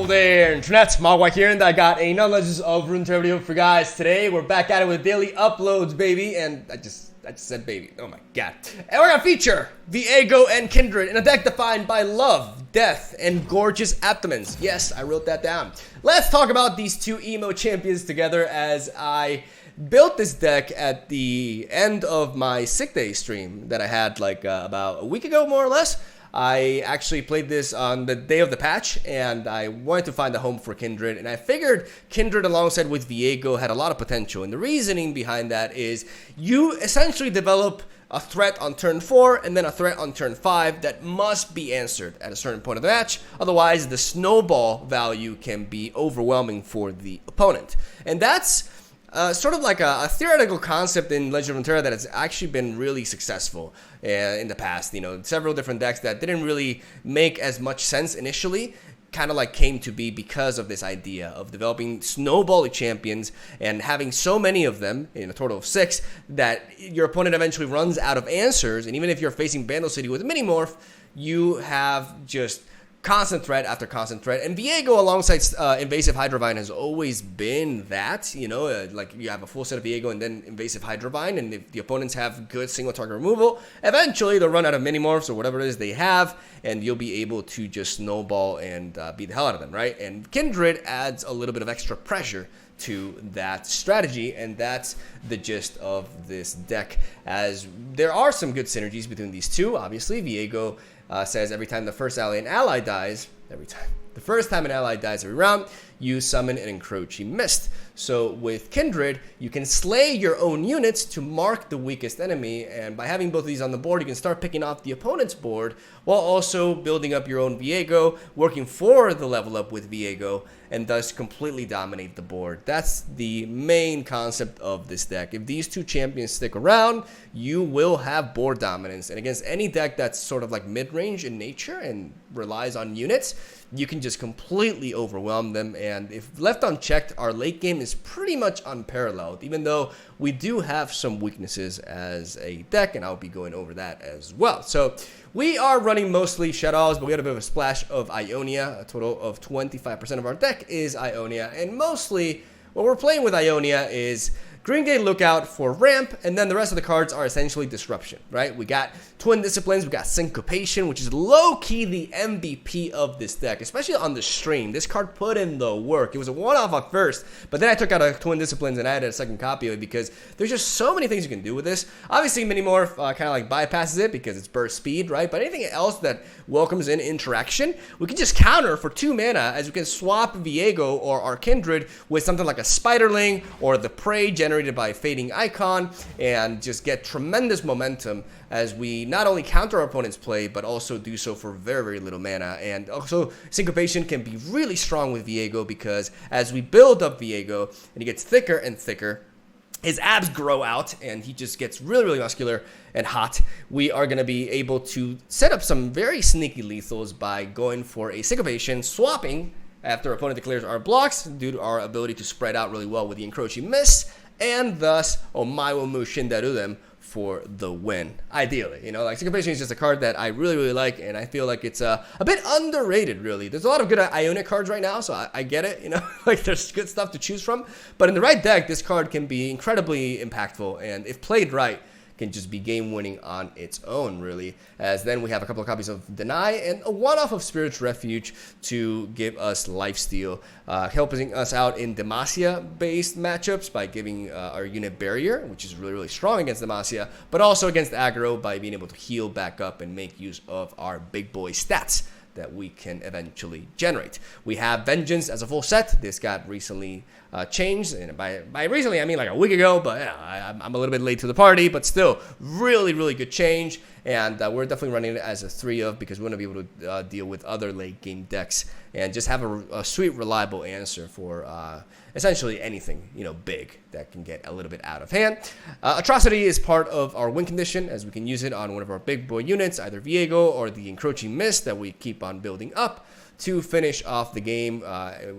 Hello there, Internet. MegaMogwai here, and I got another Legends of Runeterra video for you guys. Today, we're back at it with daily uploads, baby. And I just said baby. Oh my god. And we're gonna feature VIEGO and Kindred in a deck defined by love, death, and gorgeous abdomens. Yes, I wrote that down. Let's talk about these two emo champions together as I built this deck at the end of my sick day stream that I had like about a week ago, more or less. I actually played this on the day of the patch, and I wanted to find a home for Kindred, and I figured Kindred alongside with VIEGO had a lot of potential, and the reasoning behind that is you essentially develop a threat on turn 4 and then a threat on turn 5 that must be answered at a certain point of the match. Otherwise, the snowball value can be overwhelming for the opponent, and that's sort of like a theoretical concept in Legend of Runeterra that has actually been really successful in the past. You know, several different decks that didn't really make as much sense initially kind of like came to be because of this idea of developing snowball champions and having so many of them, in a total of 6, that your opponent eventually runs out of answers. And even if you're facing Bandle City with Minimorph, you have just constant threat after constant threat. And VIEGO alongside Invasive Hydrovine has always been that, you know, like you have a full set of VIEGO and then Invasive Hydrovine, and if the opponents have good single target removal, eventually they'll run out of Minimorphs or whatever it is they have, and you'll be able to just snowball and beat the hell out of them, right? And Kindred adds a little bit of extra pressure to that strategy, and that's the gist of this deck, as there are some good synergies between these two. Obviously, VIEGO says every time the first ally dies, the first time an ally dies every round, you summon an encroaching mist. So with Kindred, you can slay your own units to mark the weakest enemy, and by having both of these on the board, you can start picking off the opponent's board while also building up your own VIEGO, working for the level up with VIEGO, and thus completely dominate the board. That's the main concept of this deck. If these two champions stick around, you will have board dominance, and against any deck that's sort of like mid-range in nature and relies on units, you can just completely overwhelm them. And if left unchecked, our late game is pretty much unparalleled, even though we do have some weaknesses as a deck, and I'll be going over that as well. So we are running mostly Shadows, but we got a bit of a splash of Ionia. A total of 25% of our deck is Ionia, and mostly what we're playing with Ionia is Green Gate Lookout for ramp, and then the rest of the cards are essentially disruption, right? We got Twin Disciplines, we got Syncopation, which is low-key the MVP of this deck, especially on the stream. This card put in the work. It was a one-off at first, but then I took out a Twin Disciplines and added a second copy of it because there's just so many things you can do with this. Obviously, Minimorph kind of like bypasses it because it's burst speed, right? But anything else that welcomes in interaction, we can just counter for 2 mana, as we can swap VIEGO or our Kindred with something like a Spiderling or the Prey generated by Fading Icon, and just get tremendous momentum as we not only counter our opponent's play, but also do so for very, very little mana. And also, Syncopation can be really strong with VIEGO because as we build up VIEGO and he gets thicker and thicker, his abs grow out, and he just gets really, really muscular and hot. We are going to be able to set up some very sneaky lethals by going for a Syncopation, swapping after opponent declares our blocks due to our ability to spread out really well with the Encroaching Mist, and thus Omaiwo Mushindarudem for the win. Ideally, you know, like Syncopation is just a card that I really, really like, and I feel like it's a bit underrated, really. There's a lot of good Ionic cards right now, so I get it, you know, like there's good stuff to choose from, but in the right deck, this card can be incredibly impactful, and if played right, can just be game-winning on its own, really, as then we have a couple of copies of Deny and a one-off of Spirit's Refuge to give us lifesteal, helping us out in Demacia-based matchups by giving our unit Barrier, which is really, really strong against Demacia, but also against aggro by being able to heal back up and make use of our big boy stats that we can eventually generate. We have Vengeance as a full set. This got recently changed, and by recently I mean like a week ago, but I'm a little bit late to the party, but still really, really good change, and we're definitely running it as a 3 of because we want to be able to deal with other late game decks and just have a sweet, reliable answer for essentially anything, you know, big that can get a little bit out of hand. Atrocity is part of our win condition, as we can use it on one of our big boy units, either VIEGO or the Encroaching Mist that we keep on building up to finish off the game.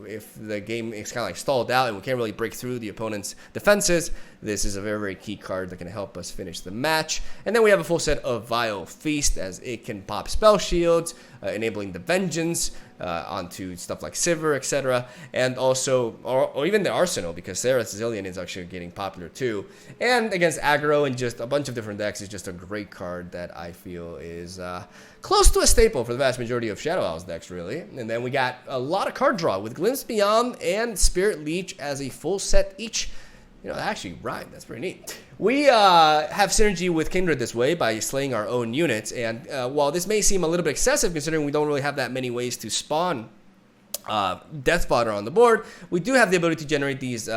If the game is kind of like stalled out and we can't really break through the opponent's defenses, this is a very, very key card that can help us finish the match. And then we have a full set of Vile Feast, as it can pop spell shields, enabling the Vengeance onto stuff like Sivir, etc. And also, or even the Arsenal, because Sarah's Zillion is actually getting popular too. And against aggro and just a bunch of different decks is just a great card that I feel is close to a staple for the vast majority of Shadow Isles decks, really. And then we got a lot of card draw with Glimpse Beyond and Spirit Leech as a full set each. You know, that actually rhymed. That's pretty neat. We have synergy with Kindred this way by slaying our own units. And while this may seem a little bit excessive, considering we don't really have that many ways to spawn Death Fodder on the board, we do have the ability to generate these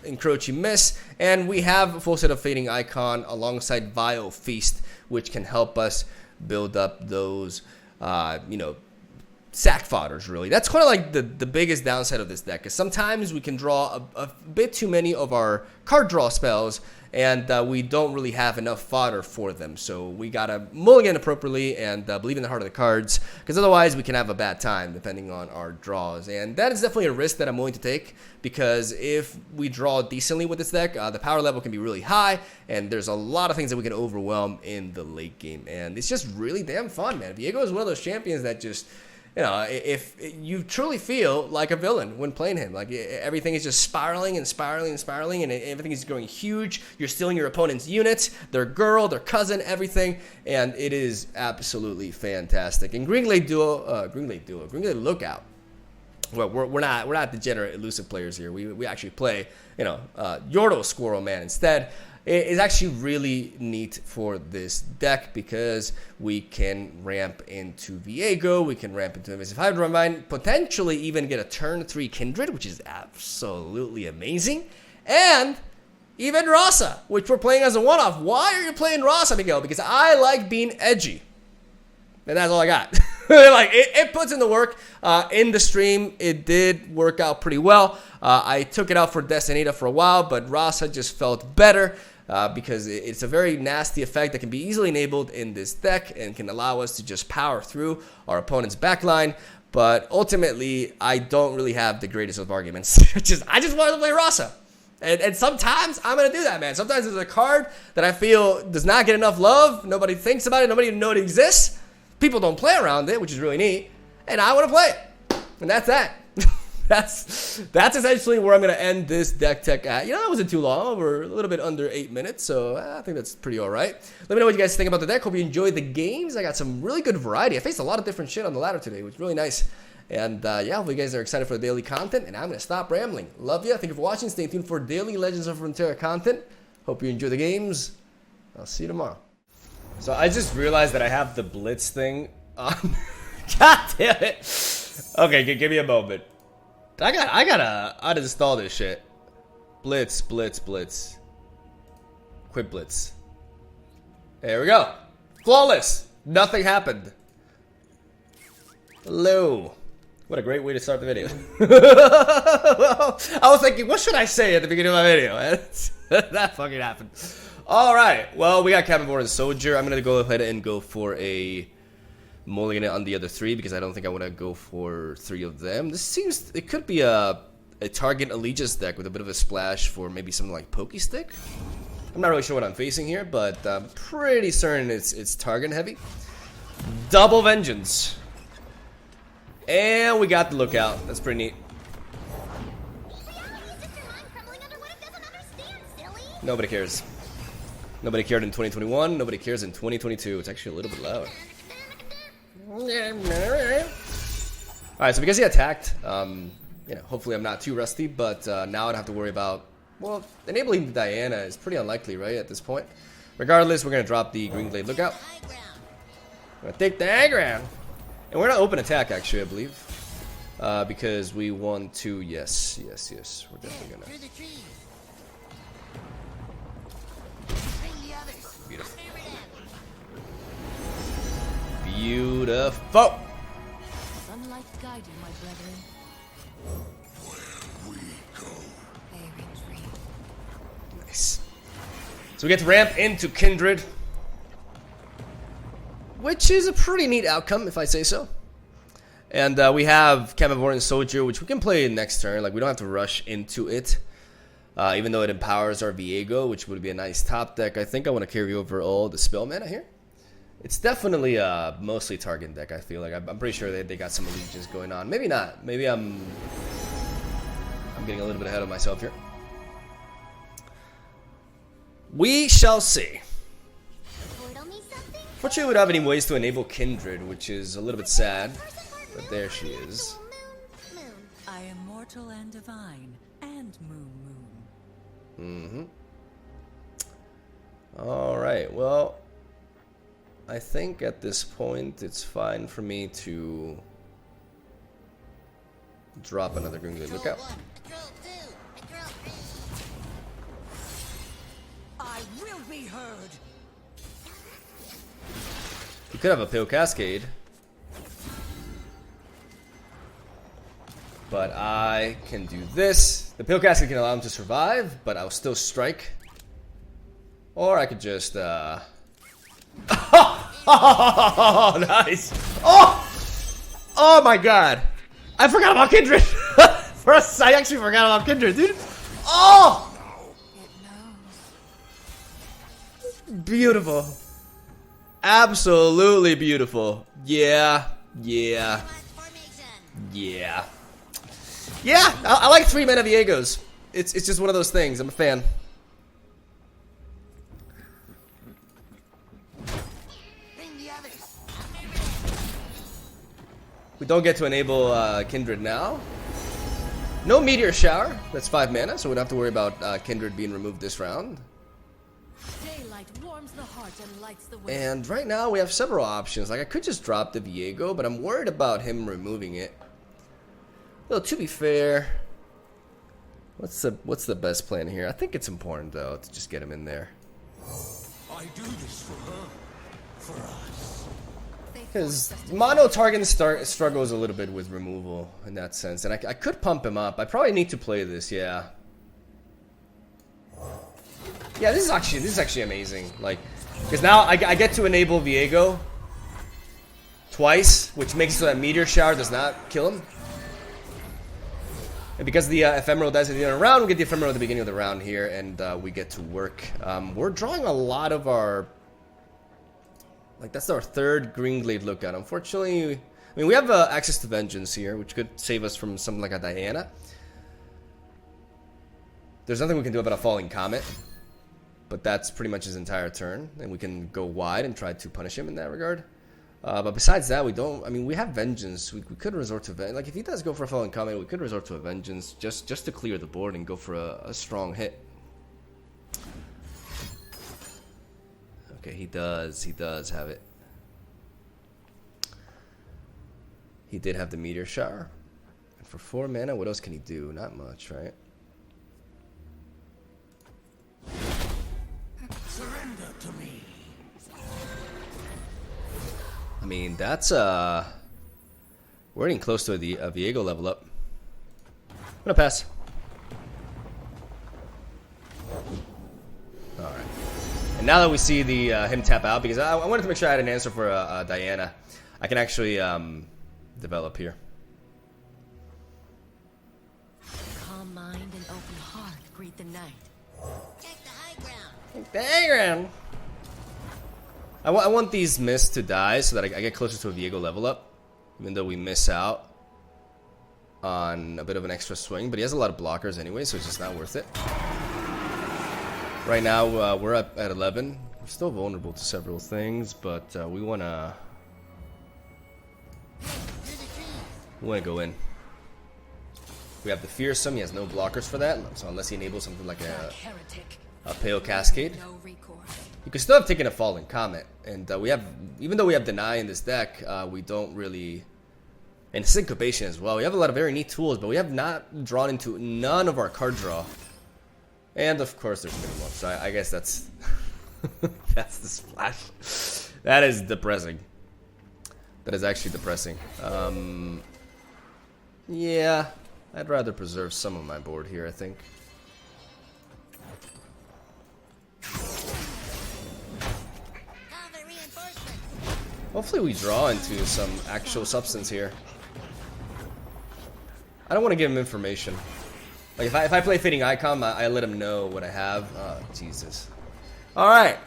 Encroaching Miss. And we have a full set of Fading Icon alongside Vile Feast, which can help us build up those, you know, sack fodders, really. That's kind of like the biggest downside of this deck, because sometimes we can draw a bit too many of our card draw spells, and we don't really have enough fodder for them. So we gotta mulligan appropriately and believe in the heart of the cards, because otherwise we can have a bad time depending on our draws. And that is definitely a risk that I'm willing to take, because if we draw decently with this deck, the power level can be really high, and there's a lot of things that we can overwhelm in the late game. And it's just really damn fun, man. Viego is one of those champions that just, you know, if you truly feel like a villain when playing him, like everything is just spiraling and spiraling and spiraling, and everything is growing huge. You're stealing your opponent's units, their girl, their cousin, everything, and it is absolutely fantastic. And Green Glade Lookout. Well, we're not degenerate elusive players here. We actually play, you know, Yordle Squirrel Man instead. It is actually really neat for this deck, because we can ramp into Viego, we can ramp into Invasive Hydra Mine, potentially even get a turn 3 Kindred, which is absolutely amazing, and even Rasa, which we're playing as a one-off. Why are you playing Rasa, Miguel? Because I like being edgy, and that's all I got. Like, it puts in the work. In the stream, it did work out pretty well. I took it out for Destinata for a while, but Rasa just felt better. Because it's a very nasty effect that can be easily enabled in this deck and can allow us to just power through our opponent's backline. But ultimately, I don't really have the greatest of arguments. I just wanted to play Rasa. And sometimes I'm going to do that, man. Sometimes there's a card that I feel does not get enough love. Nobody thinks about it. Nobody even knows it exists. People don't play around it, which is really neat. And I want to play it. And that's that. That's essentially where I'm going to end this deck tech at. You know, that wasn't too long. We're a little bit under 8 minutes, so I think that's pretty all right. Let me know what you guys think about the deck. Hope you enjoyed the games. I got some really good variety. I faced a lot of different shit on the ladder today, which was really nice. And yeah, hope you guys are excited for the daily content, and I'm going to stop rambling. Love you. Thank you for watching. Stay tuned for daily Legends of Runeterra content. Hope you enjoy the games. I'll see you tomorrow. So I just realized that I have the Blitz thing on. God damn it. Okay, give me a moment. I gotta uninstall this shit. Blitz. Quit Blitz. There we go. Flawless. Nothing happened. Hello. What a great way to start the video. Well, I was thinking, what should I say at the beginning of my video? That fucking happened. Alright, well, we got Cavern and Soldier. I'm gonna go ahead and go for a mulligan on the other 3, because I don't think I want to go for 3 of them. This seems, it could be a target Allegiance deck with a bit of a splash for maybe something like Pokestick. I'm not really sure what I'm facing here, but I'm pretty certain it's target heavy. Double Vengeance. And we got the Lookout. That's pretty neat. Nobody cares. Nobody cared in 2021. Nobody cares in 2022. It's actually a little bit loud. Alright, so because he attacked, you know, hopefully I'm not too rusty, but now I don't have to worry about, well, enabling Diana is pretty unlikely, right, at this point. Regardless, we're going to drop the Green Glade Lookout. We're going to take the high ground. And we're going to open attack, actually, I believe. Because we want to, yes. We're definitely going to. Beautiful. Beautiful. Sunlight guide you, my brethren. Where we go. They retreat. Nice. So we get to ramp into Kindred, which is a pretty neat outcome, if I say so. And we have Cavern Soldier, which we can play next turn. Like, we don't have to rush into it. Even though it empowers our Viego, which would be a nice top deck. I think I want to carry over all the spell mana here. It's definitely a mostly target deck, I feel like. I'm pretty sure they got some allegiance going on. Maybe not. Maybe I'm getting a little bit ahead of myself here. We shall see. Fortunately, we don't have any ways to enable Kindred, which is a little bit sad. But there she is. I am mortal and divine, and moon. Alright, well, I think at this point it's fine for me to drop another Green Glade Lookout. I will be heard. We could have a Pale Cascade, but I can do this. The Pale Cascade can allow him to survive, but I'll still strike. Or I could just, oh, nice. Oh my god. I forgot about Kindred. First, I actually forgot about Kindred, dude. Oh! Beautiful. Absolutely beautiful. Yeah. Yeah. Yeah. Yeah, I like 3 mana Viegos. It's just one of those things. I'm a fan. We don't get to enable Kindred now. No Meteor Shower. That's 5 mana, so we don't have to worry about Kindred being removed this round. Daylight warms the heart and lights the way. And right now we have several options. Like I could just drop the Viego, but I'm worried about him removing it. Well, to be fair, what's the best plan here? I think it's important though to just get him in there. I do this for her, for us. Because mono target struggles a little bit with removal in that sense, and I could pump him up. I probably need to play this, yeah. Yeah, this is actually amazing. Like, because now I get to enable Viego twice, which makes it so that Meteor Shower does not kill him. And because the ephemeral dies at the end of the round, we get the ephemeral at the beginning of the round here, and we get to work. We're drawing a lot of our... Like, that's our third Green Glade Lookout. Unfortunately, I mean, we have access to Vengeance here, which could save us from something like a Diana. There's nothing we can do about a Falling Comet. But that's pretty much his entire turn. And we can go wide and try to punish him in that regard. But besides that, we don't... I mean, we have Vengeance. We could resort to... Like, if he does go for a Falling Comet, we could resort to a Vengeance just to clear the board and go for a strong hit. Okay, he does have it. He did have the Meteor Shower. And for 4 mana, what else can he do? Not much, right? Surrender to me. I mean, that's we're getting close to a Viego level up. I'm gonna pass. All right. And now that we see the him tap out, because I wanted to make sure I had an answer for Diana, I can actually develop here. Calm mind and open heart greet the night. Take the high ground. Take the high ground. I want these miss to die so that I get closer to a Viego level up, even though we miss out on a bit of an extra swing. But he has a lot of blockers anyway, so it's just not worth it. Right now, we're up at 11. We're still vulnerable to several things, but we want to go in. We have the Fearsome. He has no blockers for that, so unless he enables something like a Pale Cascade. You could still have taken a Falling Comet, and we have, even though we have Deny in this deck, we don't really, and Syncopation as well. We have a lot of very neat tools, but we have not drawn into none of our card draw. And of course there's minimum, so I guess that's that's the splash. That is depressing. That is actually depressing. Yeah, I'd rather preserve some of my board here, I think. Hopefully we draw into some actual substance here. I don't want to give him information. Like, if I play Fading Icon, I let him know what I have. Oh, Jesus. Alright.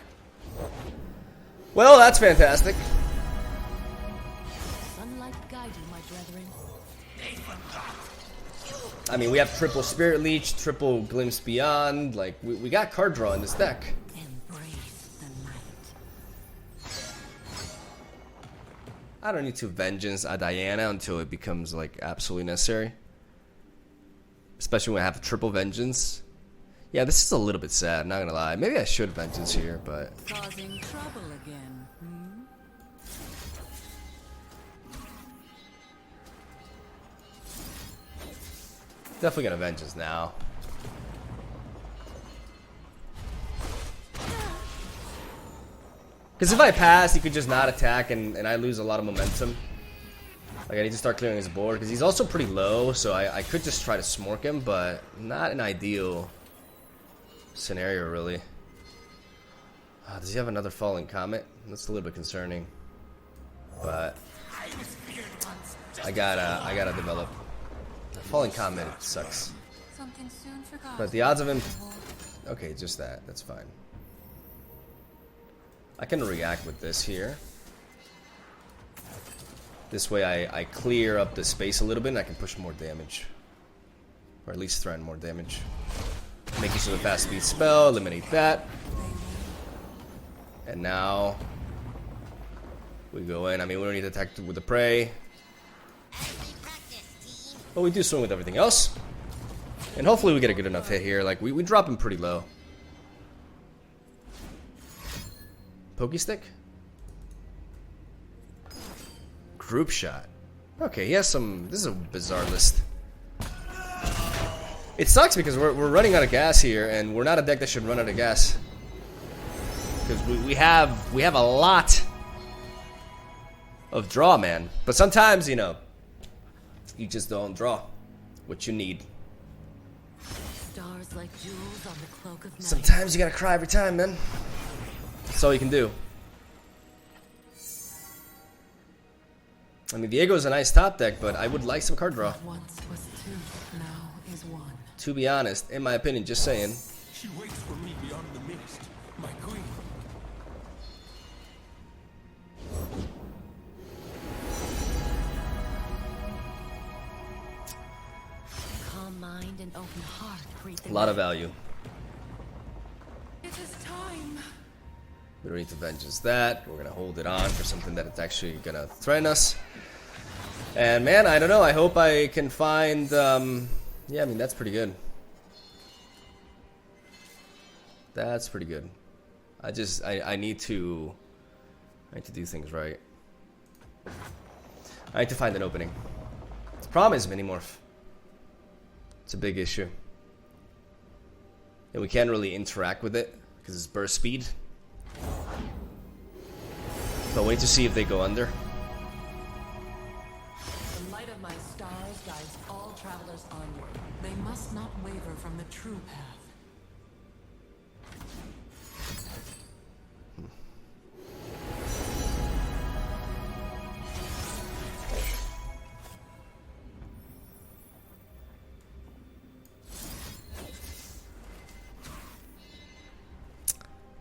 Well, that's fantastic. Sunlight guide you, my brethren. I mean, we have triple Spirit Leech, triple Glimpse Beyond. Like, we got card draw in this deck. Embrace the night. I don't need to Vengeance a Diana until it becomes, like, absolutely necessary. Especially when I have triple Vengeance. Yeah, this is a little bit sad, not gonna lie. Maybe I should Vengeance here, but... Causing trouble again, hmm? Definitely gonna Vengeance now. Because if I pass, he could just not attack and I lose a lot of momentum. Like, I need to start clearing his board, because he's also pretty low, so I could just try to smork him, but not an ideal scenario, really. Does he have another Falling Comet? That's a little bit concerning. But I gotta develop. Falling Comet sucks. Something soon forgotten. But the odds of him... Okay, just that. That's fine. I can react with this here. This way I clear up the space a little bit and I can push more damage. Or at least threaten more damage. Make use of the fast speed spell, eliminate that. And now we go in. I mean, we don't need to attack with the prey. But we do swing with everything else. And hopefully we get a good enough hit here. Like, we drop him pretty low. Pokestick? Group shot. Okay, he has some... This is a bizarre list. It sucks because we're running out of gas here, and we're not a deck that should run out of gas. Because we have a lot of draw, man. But sometimes, you know, you just don't draw what you need. Stars like jewels on the cloak of night. Sometimes you gotta cry every time, man. That's all you can do. I mean, VIEGO is a nice top deck, but I would like some card draw. Once was two, now is one. To be honest, in my opinion, just saying. She waits for me beyond the mist, my queen. Calm mind and open heart greet the A lot of night. value. It is time. We don't need to Vengeance that. We're gonna hold it on for something that it's actually gonna threaten us. And man, I don't know. I hope I can find. Yeah, I mean that's pretty good. That's pretty good. I need to do things right. I need to find an opening. The problem is Minimorph. It's a big issue. And we can't really interact with it because it's burst speed. But wait to see if they go under. The light of my stars guides all travelers onward. They must not waver from the true path.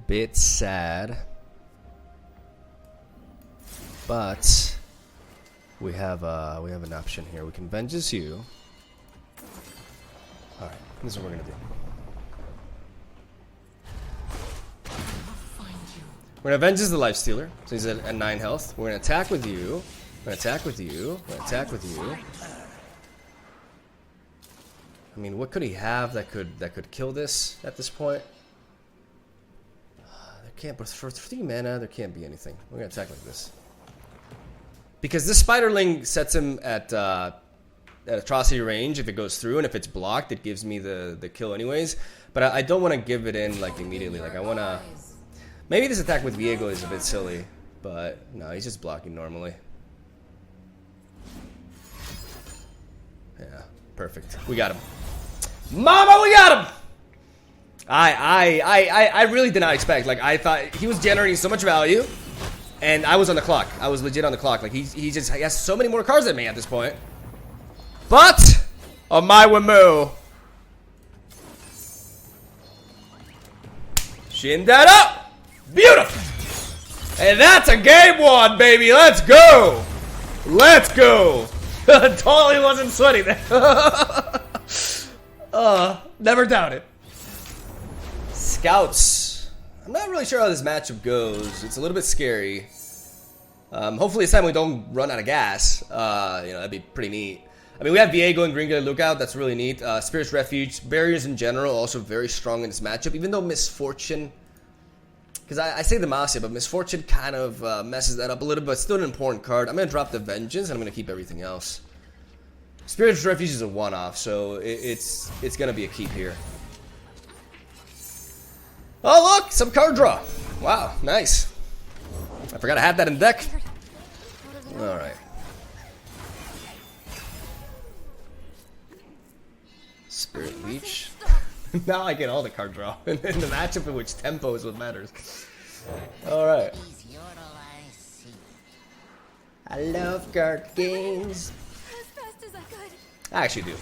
Bit sad. But we have an option here. We can Vengeance you. Alright, this is what we're gonna do. We're gonna Vengeance the Lifestealer. So he's at 9 health. We're gonna attack with you. We're gonna attack with you. We're gonna attack with you. I mean, what could he have that could kill this at this point? There can't, but for 3 mana, there can't be anything. We're gonna attack like this. Because this Spiderling sets him at atrocity range if it goes through, and if it's blocked, it gives me the kill anyways. But I don't want to give it in like immediately. Like I want to. Maybe this attack with VIEGO is a bit silly, but no, he's just blocking normally. Yeah, perfect. We got him. Mama, we got him. I really did not expect. Like I thought he was generating so much value. And I was on the clock. I was legit on the clock. Like he has so many more cards than me at this point. But on my Wamu, shin that up. Beautiful. And that's a game one, baby. Let's go. Let's go. Totally wasn't sweating there. Never doubt it. Scouts. I'm not really sure how this matchup goes. It's a little bit scary. Hopefully this time we don't run out of gas. You know, that'd be pretty neat. I mean, we have Viego and Green Guy Lookout. That's really neat. Spirit's Refuge. Barriers in general also very strong in this matchup. Even though Misfortune... Because I say the mouse here, but Misfortune kind of messes that up a little bit, but still an important card. I'm going to drop the Vengeance, and I'm going to keep everything else. Spirit's Refuge is a one-off, so it's going to be a keep here. Oh, look! Some card draw! Wow, nice. I forgot I had that in deck. Alright. Spirit Leech. Now I get all the card draw in the matchup in which tempo is what matters. Alright. I love card games. As fast as I could. I actually do.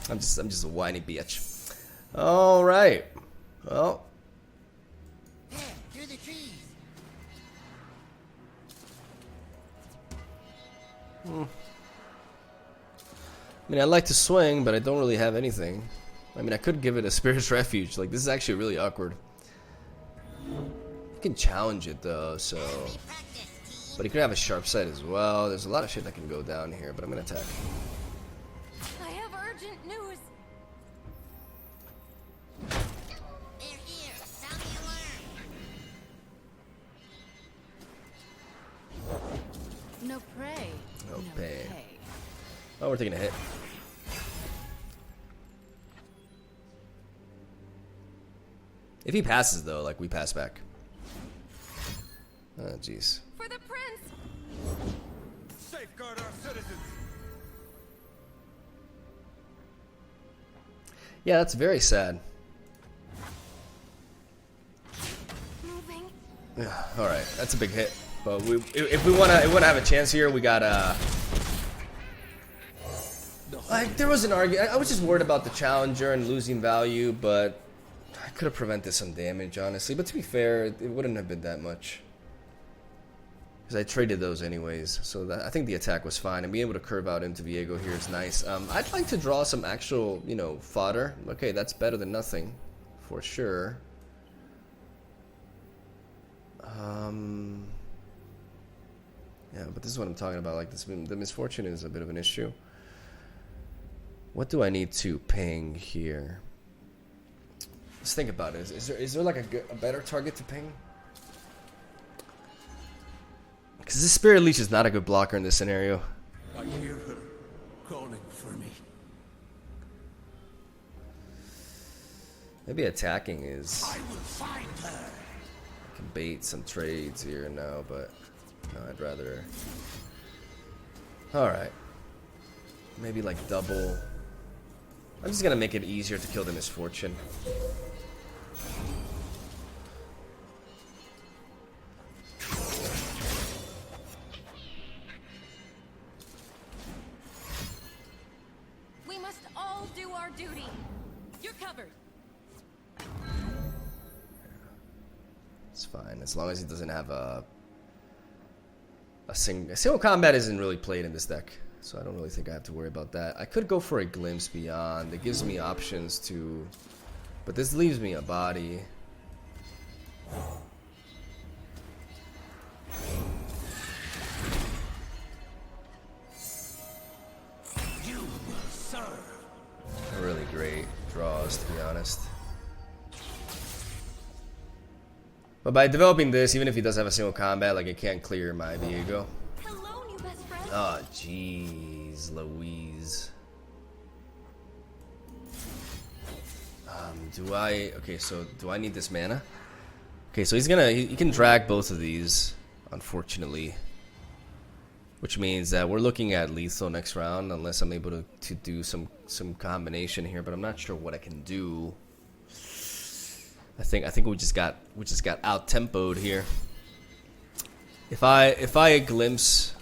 I'm just a whiny bitch. Alright. Well. There, through the trees. I mean, I like to swing, but I don't really have anything. I mean, I could give it a Spirit's Refuge. Like, this is actually really awkward. You can challenge it, though, so... But you could have a Sharp Sight as well. There's a lot of shit that can go down here, but I'm gonna attack. I have urgent news. They're here. Sound the alarm. No prey. No pay. Oh, we're taking a hit. If he passes, though, like, we pass back. Oh, jeez. For the prince. Safeguard our citizens. Yeah, that's very sad. Moving. Yeah, all right, that's a big hit. But if we wanna have a chance here, we gotta. Like, there was an argument. I was just worried about the challenger and losing value, but I could have prevented some damage, honestly. But to be fair, it wouldn't have been that much. Because I traded those anyways, so I think the attack was fine. And being able to curve out into Viego here is nice. I'd like to draw some actual, you know, fodder. Okay, that's better than nothing, for sure. Yeah, but this is what I'm talking about. Like, the Misfortune is a bit of an issue. What do I need to ping here? Let's think about it. Is there like a better target to ping? Because this Spirit Leech is not a good blocker in this scenario. I hear her calling for me. Maybe attacking is... I will find her. I can bait some trades here and now, but no, I'd rather... Alright. Maybe like double... I'm just gonna make it easier to kill the Misfortune. We must all do our duty. You're covered. It's fine, as long as he doesn't have a single combat isn't really played in this deck, so I don't really think I have to worry about that. I could go for a Glimpse Beyond. It gives me options to, but this leaves me a body. You will serve. Really great draws, to be honest. But by developing this, even if he does have a single combat, like, it can't clear my Viego. Hello, new best friend. Oh, jeez, Louise. Okay, so do I need this mana? Okay, so he can drag both of these, unfortunately. Which means that we're looking at lethal next round, unless I'm able to do some combination here, but I'm not sure what I can do. I think we just got out tempoed here. If I glimpse,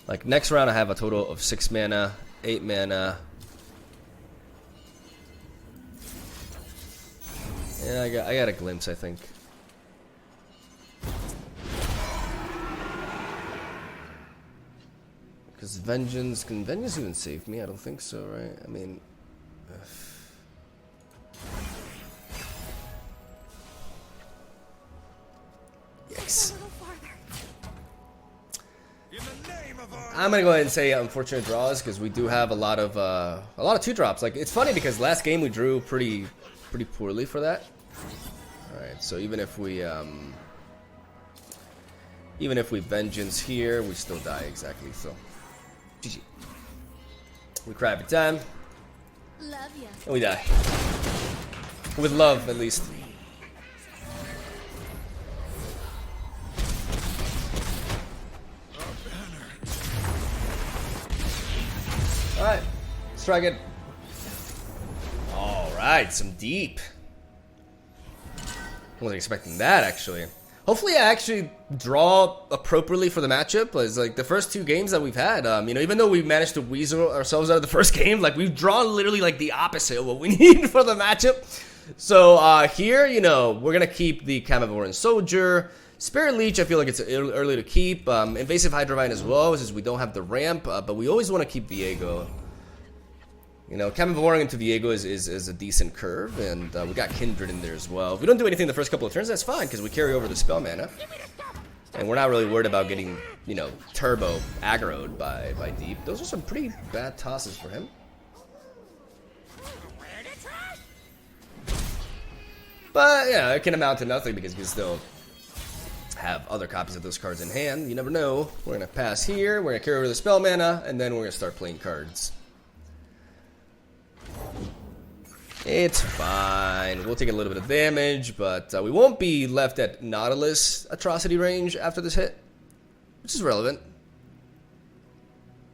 like, next round I have a total of 6 mana, 8 mana. Yeah, I got a glimpse, I think. Because Vengeance, can Vengeance even save me? I don't think so, right? I mean... Yikes. I'm gonna go ahead and say unfortunate draws because we do have a lot of 2-drops. Like, it's funny because last game we drew pretty poorly for that. All right, so even if we Vengeance here, we still die exactly. So GG. We cry every time. Love ya. And we die. With love, at least. Alright, let's try again. Alright, some deep. Wasn't expecting that, actually. Hopefully I actually draw appropriately for the matchup. It's like the first 2 games that we've had, you know, even though we managed to weasel ourselves out of the first game, like we've drawn literally like the opposite of what we need for the matchup. So here, you know, we're gonna keep the Carnivoran Soldier. Spirit Leech, I feel like it's early to keep. Invasive Hydrovine as well, since we don't have the ramp, but we always want to keep Viego. You know, Carnivoran into Viego is a decent curve, and we got Kindred in there as well. If we don't do anything the first couple of turns, that's fine, because we carry over the spell mana. And we're not really worried about getting, you know, turbo aggroed by Deep. Those are some pretty bad tosses for him. But, yeah, it can amount to nothing, because we can still have other copies of those cards in hand. You never know. We're going to pass here, we're going to carry over the spell mana, and then we're going to start playing cards. It's fine. We'll take a little bit of damage, but we won't be left at Nautilus atrocity range after this hit, which is relevant.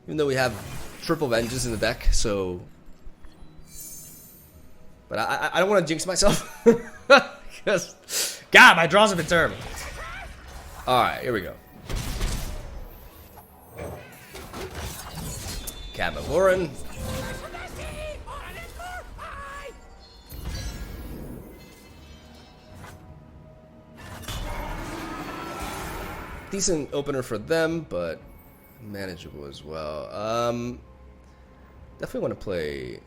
Even though we have triple Vengeance in the deck, so... But I don't want to jinx myself. Because, God, my draws have been terrible. Alright, here we go. Carnivoran. Decent opener for them, but manageable as well. Definitely want to play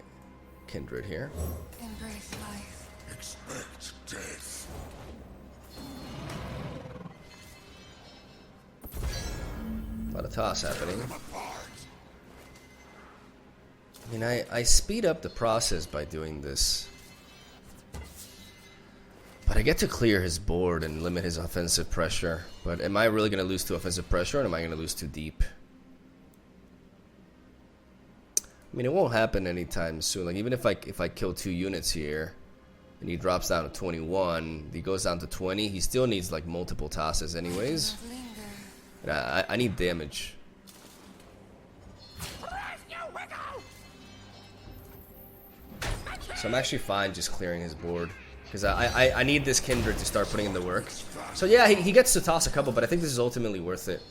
Kindred here. Embrace life. Expect death. A lot of toss happening. I mean, I speed up the process by doing this. But I get to clear his board and limit his offensive pressure. But am I really going to lose to offensive pressure, or am I going to lose too deep? I mean, it won't happen anytime soon. Like, even if I kill 2 units here, and he drops down to 21, he goes down to 20, he still needs, like, multiple tosses anyways. And I need damage. So I'm actually fine just clearing his board. Because I need this Kindred to start putting in the work. So yeah, he gets to toss a couple, but I think this is ultimately worth it.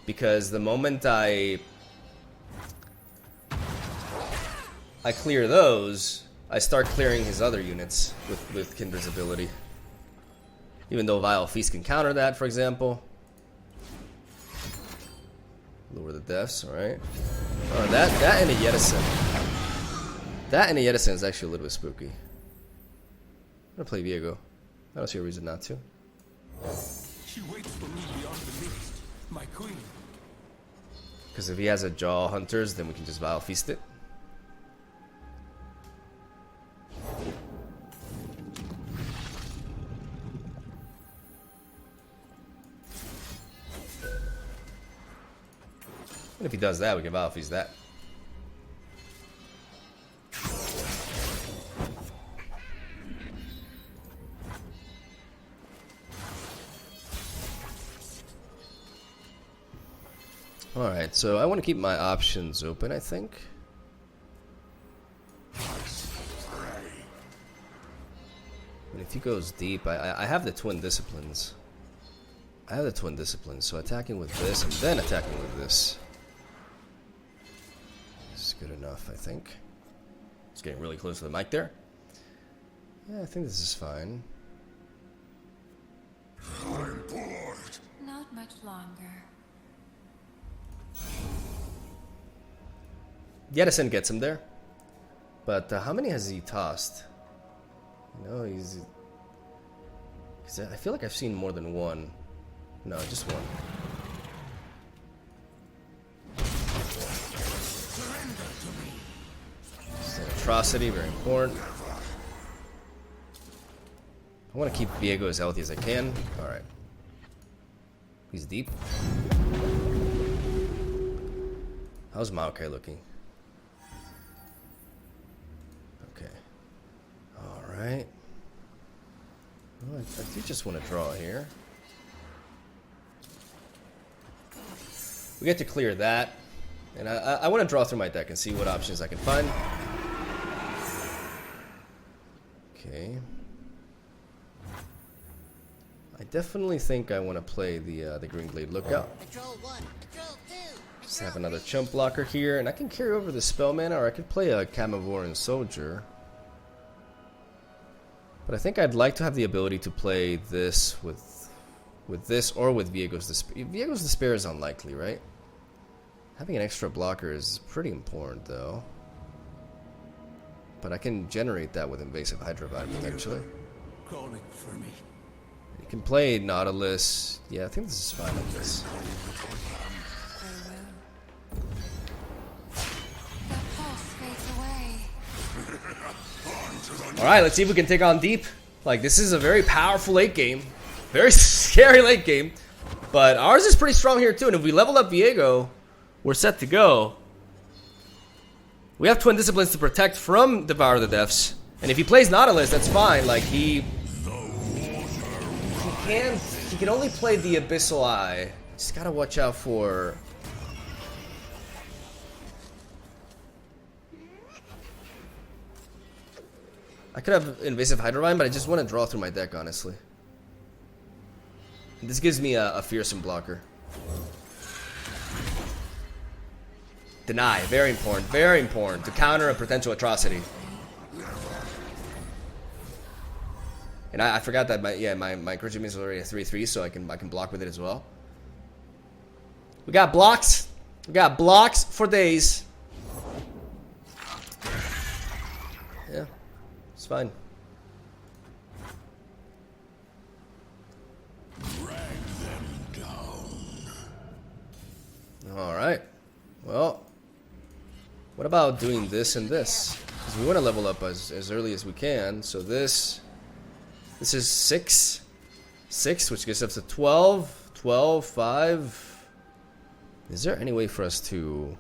Because the moment I clear those, I start clearing his other units with Kindred's ability. Even though Vile Feast can counter that, for example. Lower the deaths, alright. Oh, that and a Yedison. That and a Yedison is actually a little bit spooky. I'm gonna play Viego. I don't see a reason not to. She waits for me beyond the mist, my queen. Because if he has a Jaw Hunters, then we can just Vile Feast it. And if he does that, we can Vile Feast that. Alright, so I want to keep my options open, I think. And if he goes deep, I have the Twin Disciplines. I have the Twin Disciplines, so attacking with this and then attacking with this is good enough, I think. It's getting really close to the mic there. Yeah, I think this is fine. I'm bored. Not much longer. Yedison gets him there. But how many has he tossed? No, he's... I feel like I've seen more than one. No, just one. It's an atrocity, very important. I want to keep Viego as healthy as I can. Alright. He's deep. How's Maokai looking? Okay. Alright. Well, I do just want to draw here. We get to clear that. And I want to draw through my deck and see what options I can find. Okay. I definitely think I want to play the Green Blade Lookout. Patrol 1, Patrol 2. Just have another chump blocker here, and I can carry over the spell mana, or I could play a Camavorran Soldier. But I think I'd like to have the ability to play this with this or with Viego's Despair. Viego's Despair is unlikely, right? Having an extra blocker is pretty important, though. But I can generate that with Invasive Hydrovine potentially. Calling for me. You can play Nautilus. Yeah, I think this is fine like this. Alright, let's see if we can take on Deep. Like, this is a very powerful late game. Very scary late game. But ours is pretty strong here, too. And if we level up Viego, we're set to go. We have Twin Disciplines to protect from Devour the Depths. And if he plays Nautilus, that's fine. Like, he can only play the Abyssal Eye. Just gotta watch out for... I could have Invasive Hydrovine, but I just want to draw through my deck, honestly. This gives me a fearsome blocker. Deny, very important to counter a potential atrocity. And I forgot that my Crushing Missile is already a 3/3, so I can block with it as well. We got blocks. We got blocks for days. Yeah, it's fine. All right. Well, what about doing this and this? Because we want to level up as early as we can. So this is 6, which gets us to 12, 12, 5. Is there any way for us to...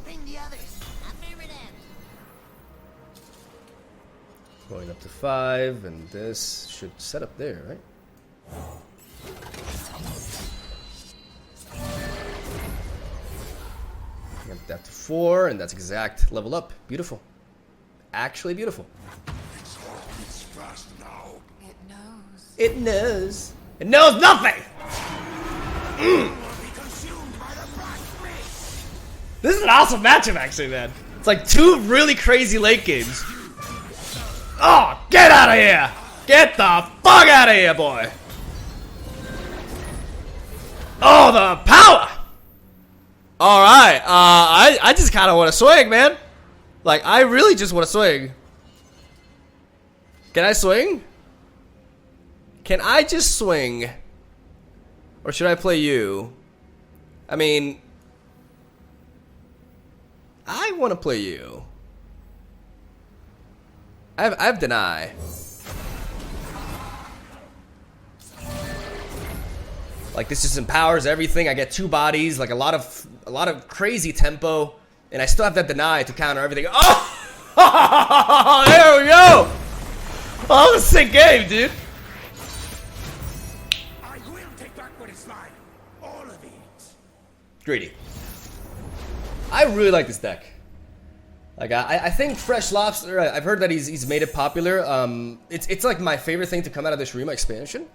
Bring the others. Affirmative. Going up to 5, and this should set up there, right? Get that to 4, and that's exact level up. Beautiful. Actually beautiful. It's fast now. It knows. It knows. It knows nothing! This is an awesome matchup, actually, man. It's like 2 really crazy late games. Oh, get out of here! Get the fuck out of here, boy! Oh, the power! Alright, I just kind of want to swing, man. Like, I really just want to swing. Can I swing? Can I just swing? Or should I play you? I mean... I want to play you. I have Deny. Like, this just empowers everything. I get 2 bodies, like a lot of crazy tempo, and I still have that Deny to counter everything. Oh, there we go. Oh, that was a sick game, dude. I will take back what is mine. All of it. Greedy. I really like this deck. Like, I think Fresh Lobster, I've heard that he's made it popular. It's like my favorite thing to come out of this Rima expansion.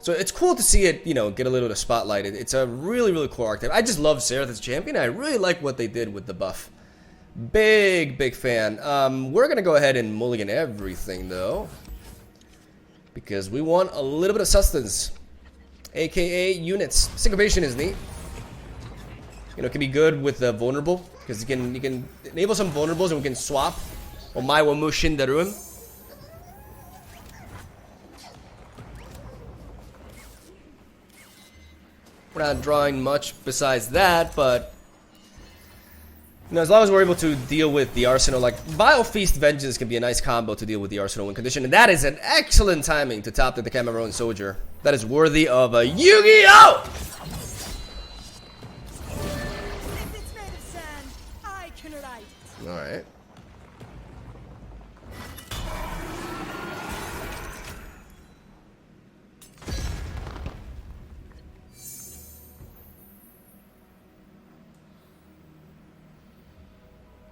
So it's cool to see it, you know, get a little bit of spotlight. It's a really, really cool archetype. I just love Seraph as champion. I really like what they did with the buff. Big fan. We're going to go ahead and mulligan everything, though. Because we want a little bit of sustenance. aka units. Syncopation is neat. You know, it can be good with the vulnerable because you can enable some vulnerables and we can swap. Omae wa mushindaru. We're not drawing much besides that, but you know, as long as we're able to deal with the arsenal, like Vile Feast Vengeance can be a nice combo to deal with the arsenal win condition, and that is an excellent timing to top the Cameroon Soldier. That is worthy of a Yu-Gi-Oh! If it's made of sand, I can write it. All right.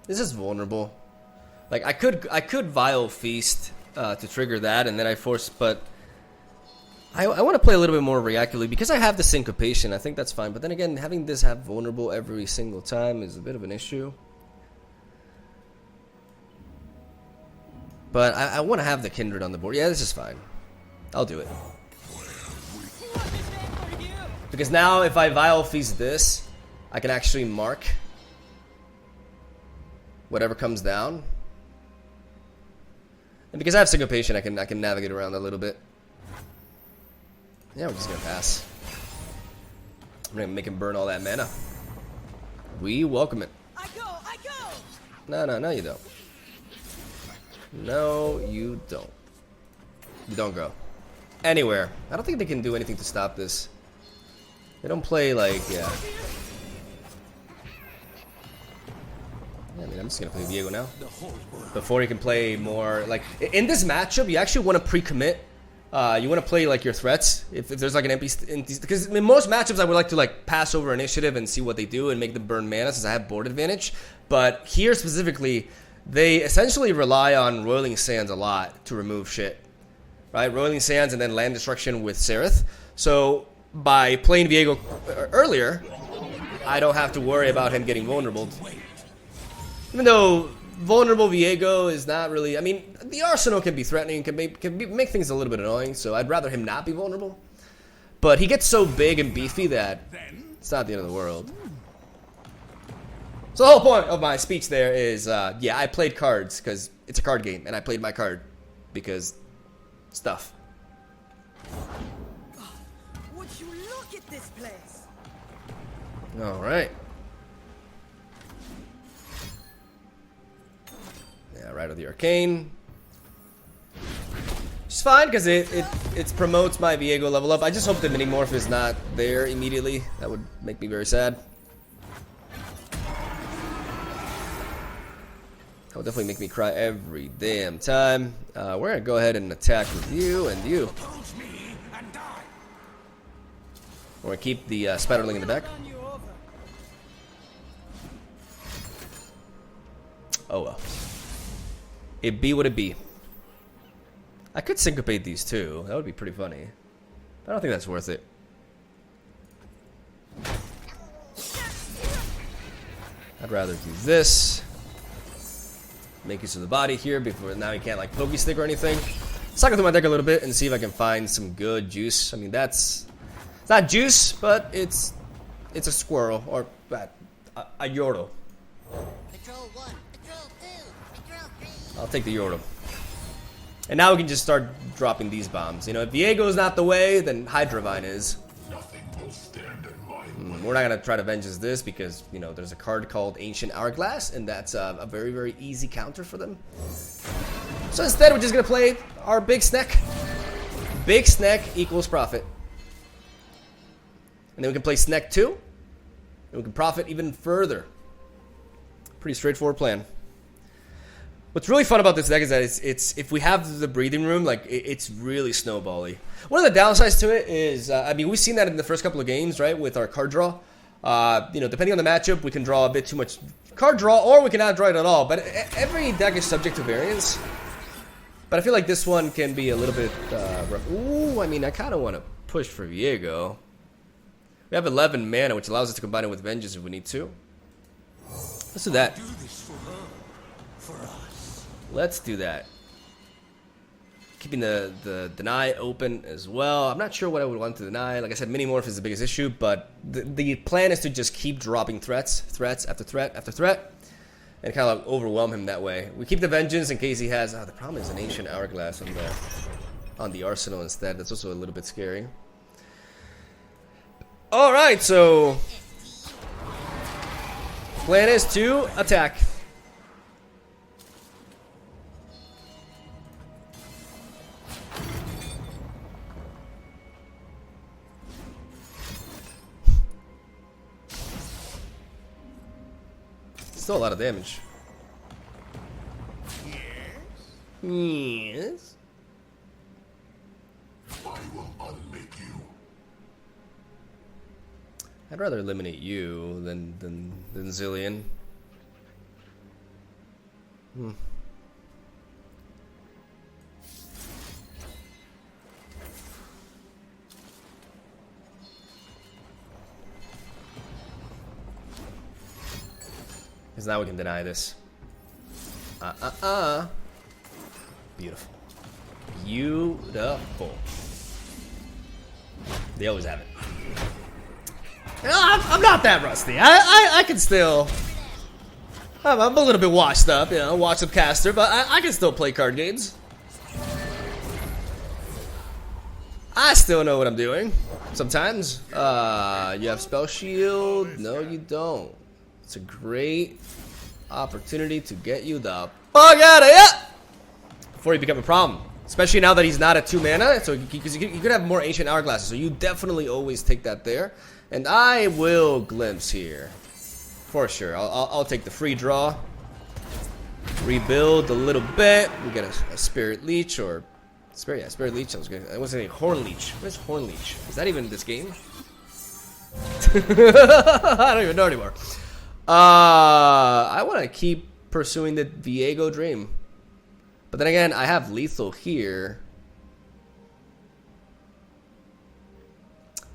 This is vulnerable. Like I could Vile Feast to trigger that, and then I force. But I want to play a little bit more reactively because I have the syncopation. I think that's fine. But then again, having this have vulnerable every single time is a bit of an issue. But I want to have the Kindred on the board. Yeah, this is fine. I'll do it. Because now if I Vile Feast this, I can actually mark whatever comes down. And because I have syncopation, I can navigate around a little bit. Yeah, we're just gonna pass. I'm gonna make him burn all that mana. We welcome it. I go. No, you don't. No, you don't. You don't go anywhere. I don't think they can do anything to stop this. They don't play like, yeah. I mean, I'm just gonna play VIEGO now. Before he can play more, like, in this matchup, you actually want to pre-commit. You want to play, like, your threats. If there's, like, an empty... Because in most matchups, I would like to, like, pass over initiative and see what they do and make them burn mana since I have board advantage. But here, specifically, they essentially rely on Roiling Sands a lot to remove shit. Right? Roiling Sands and then land destruction with Sereth. So, by playing VIEGO earlier, I don't have to worry about him getting vulnerable. Even though vulnerable VIEGO is not really... I mean, the arsenal can be threatening, can make things a little bit annoying, so I'd rather him not be vulnerable. But he gets so big and beefy that it's not the end of the world. So the whole point of my speech there is, yeah, I played cards because it's a card game, and I played my card because stuff. Would you look at this place? Alright. Yeah, right with the arcane. It's fine because it promotes my VIEGO level up. I just hope the mini morph is not there immediately. That would make me very sad. That would definitely make me cry every damn time. We're gonna go ahead and attack with you and you. We're gonna keep the Spiderling in the back. Oh well. It be what it be. I could syncopate these too. That would be pretty funny. I don't think that's worth it. I'd rather do this. Make use of the body here before now he can't like pokey stick or anything. Cycle through my deck a little bit and see if I can find some good juice. I mean it's not juice, but it's a squirrel or a Yordle. Patrol 1, Patrol 2, Patrol 3. I'll take the Yordle. And now we can just start dropping these bombs. You know, if VIEGO's not the way, then Hydravine is. Nothing will stand in my We're not gonna try to vengeance this because, you know, there's a card called Ancient Hourglass, and that's a very, very easy counter for them. So instead, we're just gonna play our Big Snack. Big Snack equals profit. And then we can play Snack 2, and we can profit even further. Pretty straightforward plan. What's really fun about this deck is that it's if we have the breathing room, like it's really snowbally. One of the downsides to it is, I mean, we've seen that in the first couple of games, right, with our card draw. You know, depending on the matchup, we can draw a bit too much card draw, or we cannot draw it at all. But every deck is subject to variance. But I feel like this one can be a little bit rough. Ooh, I mean, I kind of want to push for VIEGO. We have 11 mana, which allows us to combine it with Vengeance if we need to. Let's do that. do this for her, for us. Let's do that. keeping the deny open as well. I'm not sure what I would want to deny. Like I said, Minimorph is the biggest issue, but the plan is to just keep dropping threats after threat after threat, and kind of like overwhelm him that way. We keep the Vengeance in case he has... the problem is an Ancient Hourglass on the Arsenal instead. That's also a little bit scary. Alright, so... plan is to attack. Still a lot of damage. Yes. I will unmake you. I'd rather eliminate you than Zillion. Because now we can deny this. Beautiful. Beautiful. They always have it. I'm not that rusty. I can still... I'm a little bit washed up, you know, washed up caster, but I can still play card games. I still know what I'm doing. Sometimes. You have spell shield? No, you don't. It's a great opportunity to get you the fuck out of here before you become a problem. Especially now that he's not at 2 mana, so because you could have more Ancient Hourglasses, so you definitely always take that there. And I will glimpse here for sure. I'll take the free draw, rebuild a little bit. We get a Spirit Leech or Spirit Leech. I was gonna say Horn Leech. What is Horn Leech? Is that even in this game? I don't even know anymore. I want to keep pursuing the VIEGO dream. But then again, I have lethal here.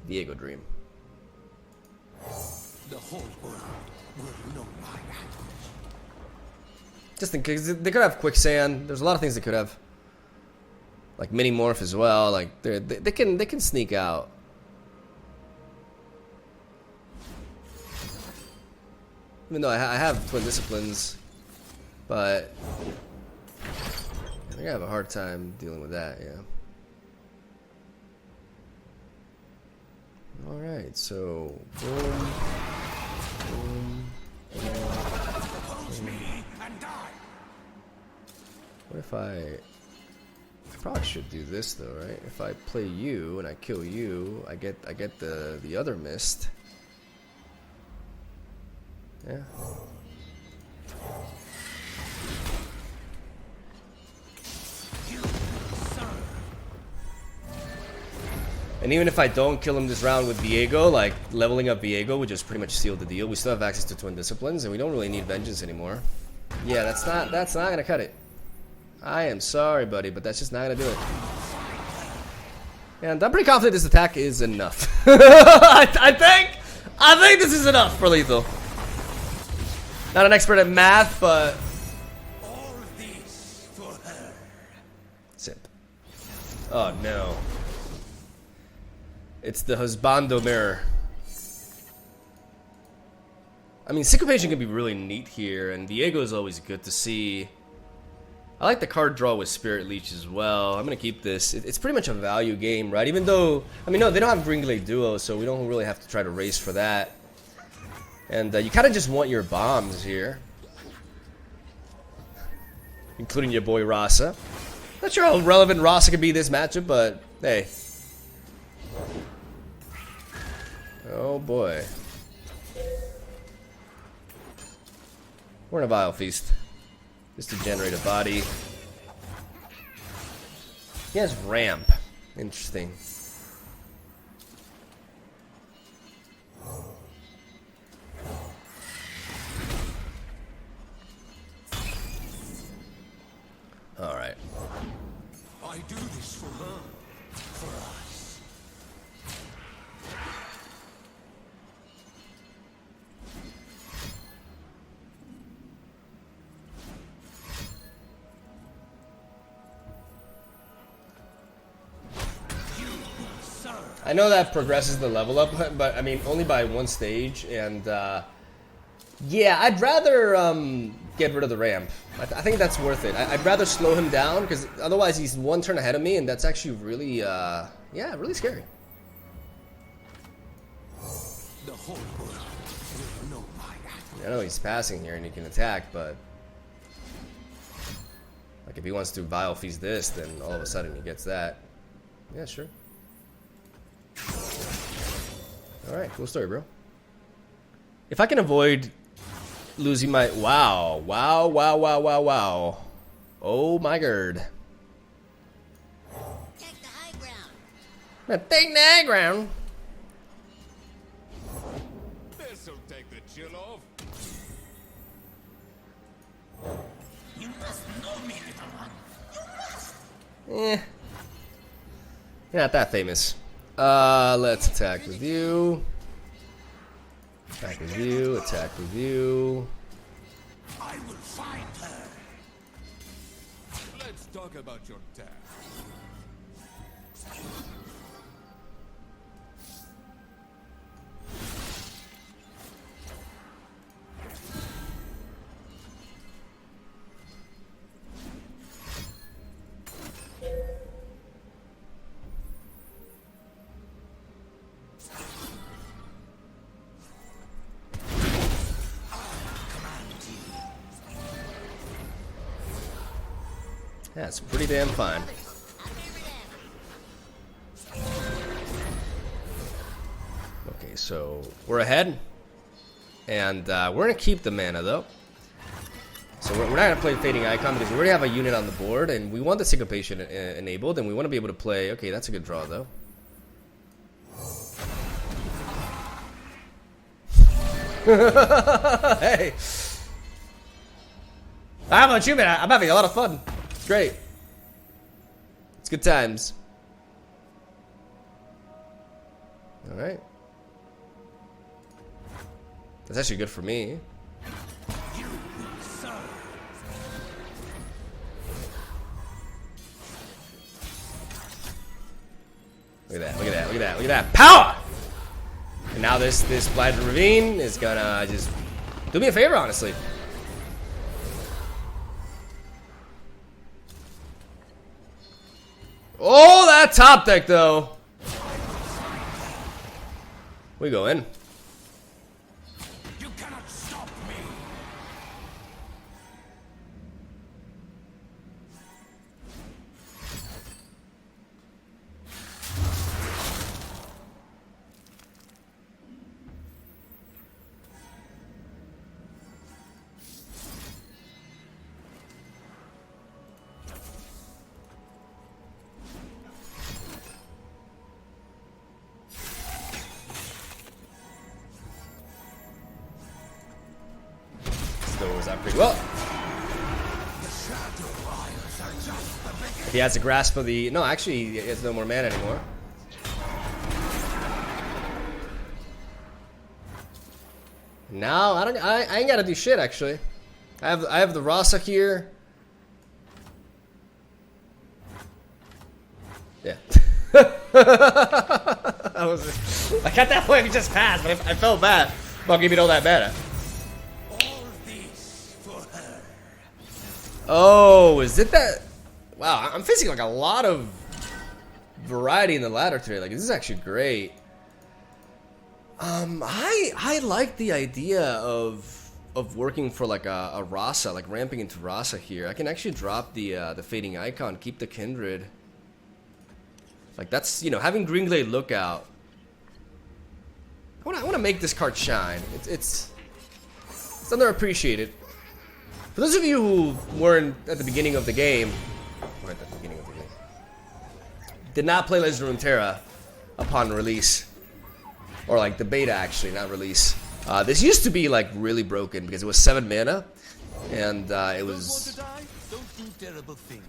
VIEGO dream. The whole world will know my language. Just in case. They could have Quicksand. There's a lot of things they could have. Like Minimorph as well. Like they can sneak out. Even though I have Twin Disciplines, but I think I have a hard time dealing with that, yeah. Alright, so boom, boom, Oppose me and die. What if I probably should do this though, right? If I play you and I kill you, I get the other mist. Yeah. And even if I don't kill him this round with VIEGO, like leveling up VIEGO would just pretty much seal the deal. We still have access to Twin Disciplines, and we don't really need Vengeance anymore. Yeah, that's not gonna cut it. I am sorry, buddy, but that's just not gonna do it. And I'm pretty confident this attack is enough. I think this is enough for lethal. Not an expert at math, but All this for her. simp. Oh no. It's the Husbando mirror. I mean, Syncopation can be really neat here, and VIEGO is always good to see. I like the card draw with Spirit Leech as well. I'm gonna keep this. It's pretty much a value game, right? Even though, I mean, no, they don't have Greenglade Duo, so we don't really have to try to race for that. And you kind of just want your bombs here, including your boy Rasa. Not sure how relevant Rasa could be this matchup, but hey. Oh boy. We're in a Vile Feast. Just to generate a body. He has ramp. Interesting. Alright. I do this for her. For us. I know that progresses the level up, but I mean only by one stage, and yeah, I'd rather get rid of the ramp. I think that's worth it. I'd rather slow him down because otherwise he's one turn ahead of me, and that's actually really, yeah, really scary. The whole world will know my act. I know he's passing here and he can attack, but like if he wants to Vile Feast this, then all of a sudden he gets that. Yeah, sure. Alright, cool story, bro. If I can avoid losing my... Wow. Wow, wow, wow, wow, wow. Oh my god. Take the high ground. Take the high ground. This'll take the chill off. You must know me, little one. Eh. You're not that famous. Let's attack with you. Attack with you. Attack with you. I will find her. Let's talk about your task. Yeah, it's pretty damn fine. Okay, so we're ahead, and we're gonna keep the mana though. So we're not gonna play Fading Icon because we already have a unit on the board, and we want the Syncopation enabled, and we want to be able to play. Okay, that's a good draw though. Hey, how about you, man? I'm having a lot of fun. It's great. It's good times. All right. That's actually good for me. Look at that, look at that, look at that, look at that. Power! And now this Blighted Ravine is gonna just do me a favor, honestly. Oh, that top deck, though. We go in. You cannot stop me. Those out pretty well. He has a grasp of the... No, actually, he has no more mana anymore. No, I ain't gotta do shit, actually. I have the Rasa here. Yeah. I got that way just passed, but I felt bad about giving all that mana. Oh, is it that? Wow, I'm facing like a lot of variety in the ladder today. Like, this is actually great. I like the idea of working for like a Rasa, like ramping into Rasa here. I can actually drop the Fading Icon, keep the Kindred. Like, that's, you know, having Greenglade Lookout. I wanna make this card shine. It's underappreciated. For those of you who weren't at the beginning of the game, did not play Legend of Runeterra upon release, or like the beta actually, not release. This used to be like really broken because it was 7 mana, and it was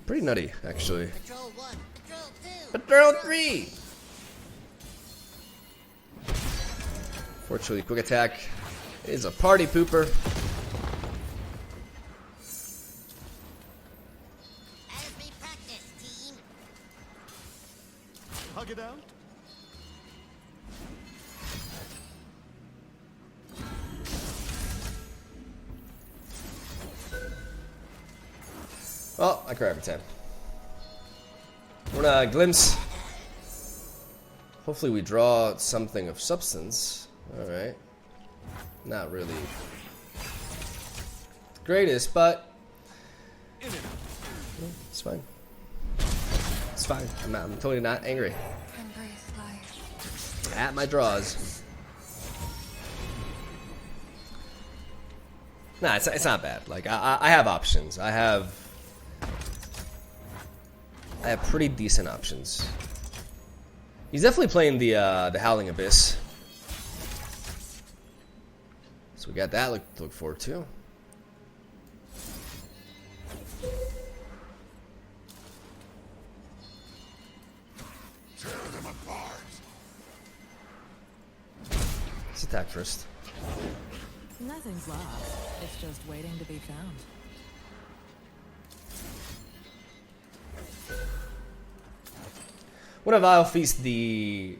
pretty nutty actually. Patrol 1, Patrol 2. Patrol 3. Fortunately, quick attack is a party pooper. As we practice, team. Hug it out. Oh, I cry every time. We're gonna glimpse. Hopefully we draw something of substance. Alright. Not really the greatest, but it's fine. It's fine. I'm totally not angry at my draws. Nah, it's not bad. Like I have options. I have pretty decent options. He's definitely playing the Howling Abyss. So we got that to look forward to. Tear them apart. Let's attack first. Nothing's lost. It's just waiting to be found. What if I'll feast the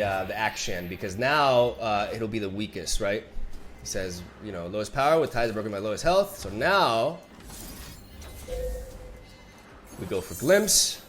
action, because now it'll be the weakest, right? He says, you know, lowest power with ties broken by lowest health. So now we go for glimpse.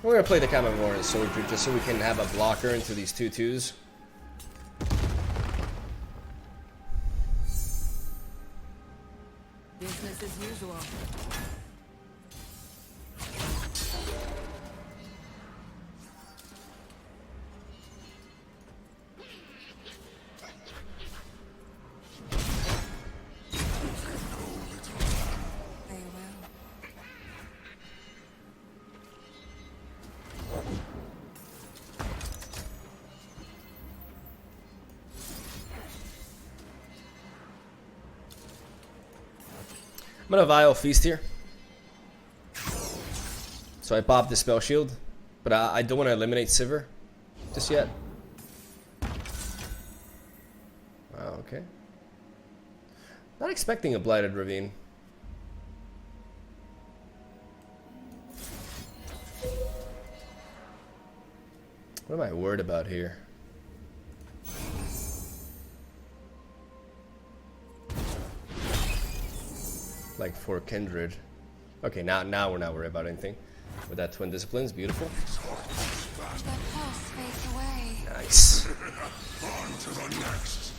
We're gonna play the Kamamori just so we can have a blocker into these 2/2s. Business as usual. I'm gonna Vile Feast here. So I pop the Spell Shield, but I don't want to eliminate Sivir just yet. Wow, okay. Not expecting a Blighted Ravine. What am I worried about here? Like for Kindred. Okay, now we're not worried about anything. With that Twin Disciplines, beautiful. Nice. On to the next.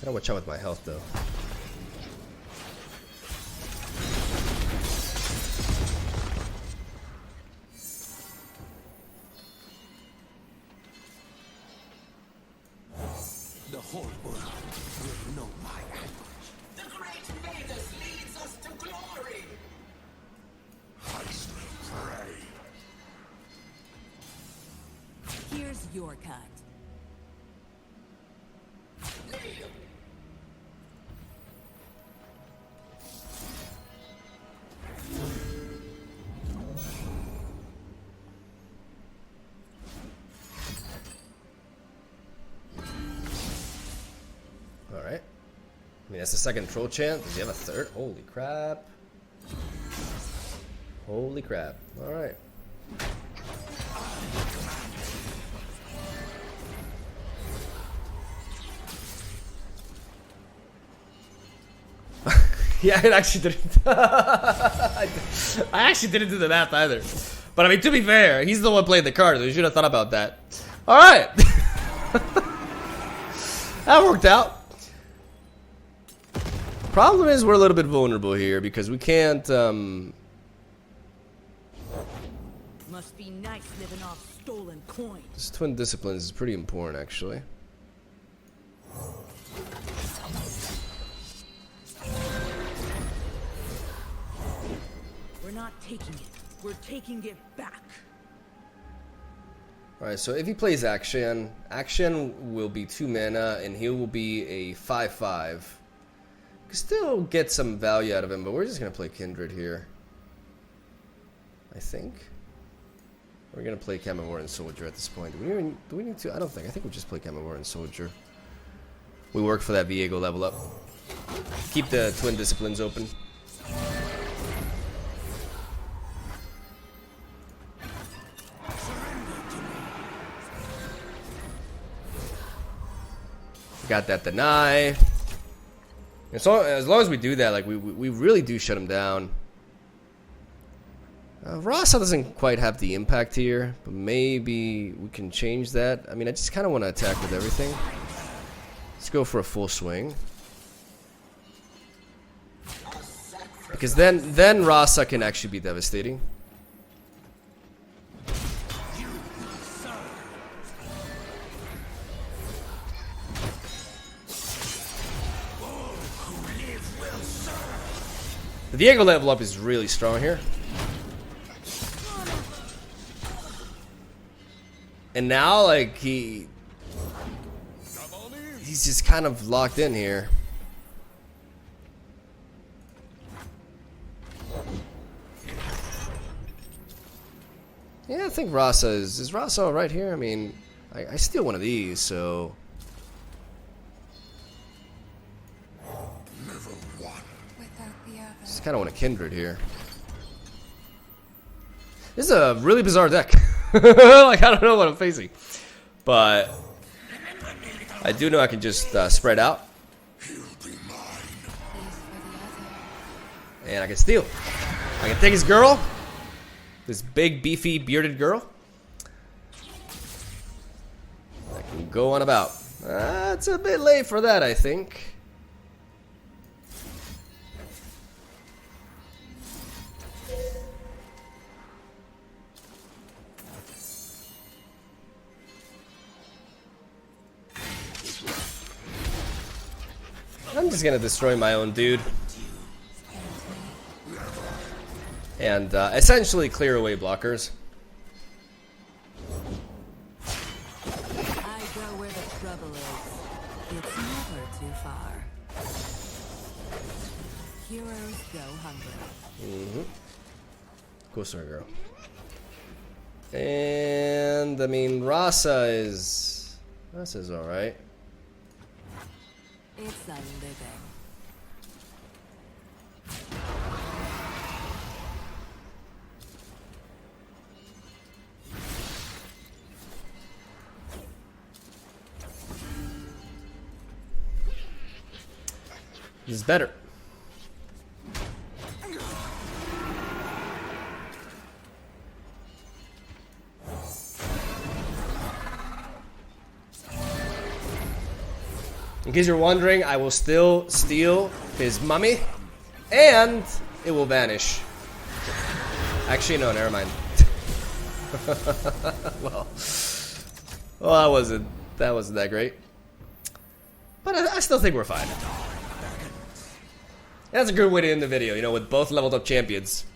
Gotta watch out with my health though. The whole world will know my anguish. The great Magus leads us to glory. I still pray. Here's your cut. Alright. I mean, that's the second troll chant. Does he have a third? Holy crap. Holy crap. Alright. Yeah, it actually didn't. I actually didn't do the math either. But I mean, to be fair, he's the one playing the card, so you should have thought about that. Alright. That worked out. Problem is, we're a little bit vulnerable here because we can't. Must be nice living off stolen coins. This Twin Disciplines is pretty important, actually. We're not taking it. We're taking it back. Alright, so if he plays Action, Action will be 2 mana, and he will be a 5/5. Can still get some value out of him, but we're just gonna play Kindred here. I think. We're gonna play Kamimura and Soldier at this point. Do we need to? I don't think. I think we just play Kamimura and Soldier. We work for that VIEGO level up. Keep the twin disciplines open. Got that deny. And so as long as we do that, like we really do shut him down. Rasa doesn't quite have the impact here, but maybe we can change that. I mean, I just kind of want to attack with everything. Let's go for a full swing. Because then Rasa can actually be devastating. The VIEGO level up is really strong here. And now, like, he's just kind of locked in here. Yeah, I think Rasa is Rasa all right here? I mean, I steal one of these, so. Just kind of want a Kindred here. This is a really bizarre deck. Like, I don't know what I'm facing. But I do know I can just spread out. And I can steal. I can take his girl. This big, beefy, bearded girl. I can go on about. It's a bit late for that, I think. I'm just gonna destroy my own dude. And essentially clear away blockers. I go where the trouble is. It's never too far. Heroes go hungry. Cool story, girl. And I mean, Rasa's alright. It's a living. This is better. In case you're wondering, I will still steal his mummy, and it will vanish. Actually, no, never mind. well, that wasn't that great. But I still think we're fine. That's a good way to end the video, you know, with both leveled up champions.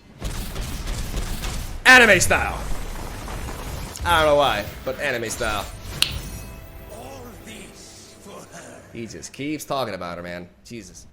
Anime style. I don't know why, but anime style. All this for her. He just keeps talking about her, man. Jesus.